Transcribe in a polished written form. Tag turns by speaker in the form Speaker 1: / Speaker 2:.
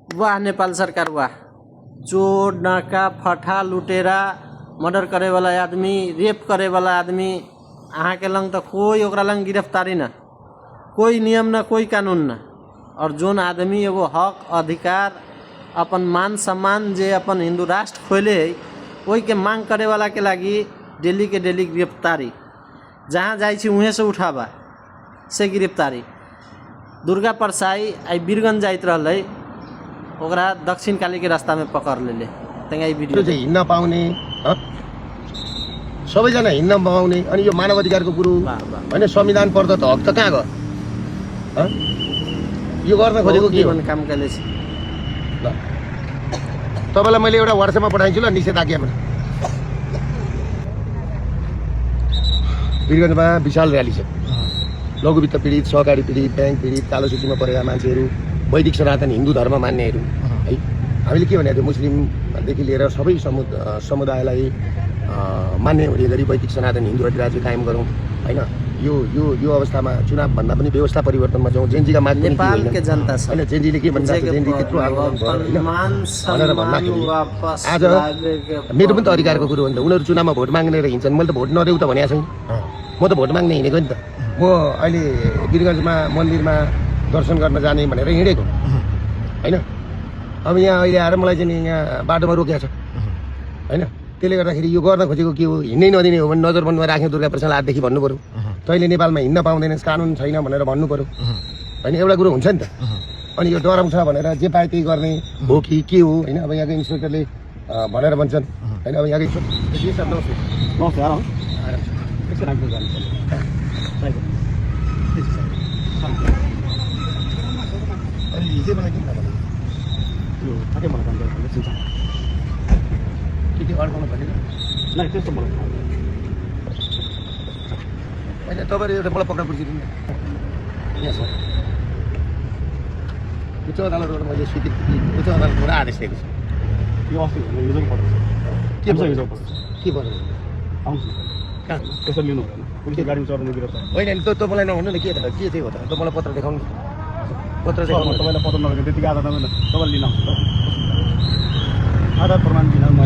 Speaker 1: वाह नेपाल सरकार वाह। चोर डाका फटा लुटेरा मर्डर करे वाला आदमी रेप करे वाला आदमी अहाँ के लंग तो कोई ओकरा लंग गिरफ्तारी ना, कोई नियम ना, कोई कानून ना। और जोन आदमी एगो हक अधिकार अपन मान सम्मान जे अपन हिंदू राष्ट्र खोले है वही के मांग करे वाला के लागी डेली के डेली गिरफ्तारी, जहाँ जाई छी उहे से उठावा से गिरफ्तारी। दुर्गा परसाई आई वीरगंज जाइत रहलै ओकरा दक्षिण काली के रास्ता में पकड़ लेले। तेंगा ई भिडियो
Speaker 2: चाहिँ हिँड्न पाउने सबैजना हिँड्न पाउने अनि यो मानव अधिकारको कुरो हैन, संविधान पढ्दा त हक त कहाँ गयो? यो गर्न खोजेको के हो?
Speaker 1: काम कले छ।
Speaker 2: ल तपाईलाई मैले एउटा WhatsApp मा पठाइछु ल, निषेधाज्ञामा। वीरगञ्जमा विशाल र्याली छ। लघु वित्त पीडित, सहकारी पीडित, ब्याङ्क पीडित, कालो सूचीमा परेका मान्छेहरू, वैदिक सनातन हिन्दू धर्म मान्नेहरू है। हामीले के भने मुस्लिमदेखि लिएर सबै समुदायलाई मान्ने हुने गरी वैदिक सनातन हिन्दू अधिराज्य कायम गरौँ हैन। यो यो यो अवस्थामा चुनाव भन्दा पनि व्यवस्था परिवर्तनमा जाउँ। जेनजीका माग
Speaker 1: नेपाल के जनता छ
Speaker 2: हैन, जेनजीले के भन्छ, जेनजी त्यत्रो आन्दोलन भयो हैन। आज मेरो पनि त अधिकारको कुरो हो नि त। उनीहरू चुनावमा भोट माग्ने हिँड्छन्, मैले त भोट नदेऊ त भनेको छैन। म त भोट माग्ने हिँडेको नि त। म अहिले वीरगञ्जमा मन्दिरमा दर्शन गर्न जाने भनेर हिँडेको हैन। अब यहाँ अहिले आएर मलाई चाहिँ यहाँ बाटोमा रोकेको छ हैन। त्यसले गर्दाखेरि यो गर्न खोजेको के हो? हिँड्नै नदिने हो भने नजरबन्दमा राख्ने दुर्गा प्रसाद हातदेखि भन्नु पऱ्यो। तैँले नेपालमा हिँड्न पाउँदैनस्, कानुन छैन भनेर भन्नु पऱ्यो हैन। एउटा कुरो हुन्छ नि त। अनि यो डराउँछ भनेर जे पाए त्यही गर्ने हो कि के हो हैन। अब यहाँको इन्सपेक्टरले भनेर भन्छन् हैन। अब यहाँको तपाईँहरू एउटा मलाई पक्रा पुर्सिदिनु न यहाँ छ। उच्च अदालतबाट मैले स्वीकृत उच्च अदालतबाट आदेश दिएको छु।
Speaker 3: यो अस्ति के भयो
Speaker 2: के भयो?
Speaker 3: आउँछ
Speaker 2: कहाँ
Speaker 3: त्यसो लिनु भएन। पुलिस गाडीमा चढ्ने गिरफ्तार
Speaker 2: होइन नि। त मलाई नहुनु न के त के चाहिँ हो त? मलाई पत्र देखाउनु, पत्र देखाउनु।
Speaker 3: तपाईँलाई पत्र नगरेको त्यतिकै आधार तपाईँले लिन आउँछ आधार प्रमाण दिन म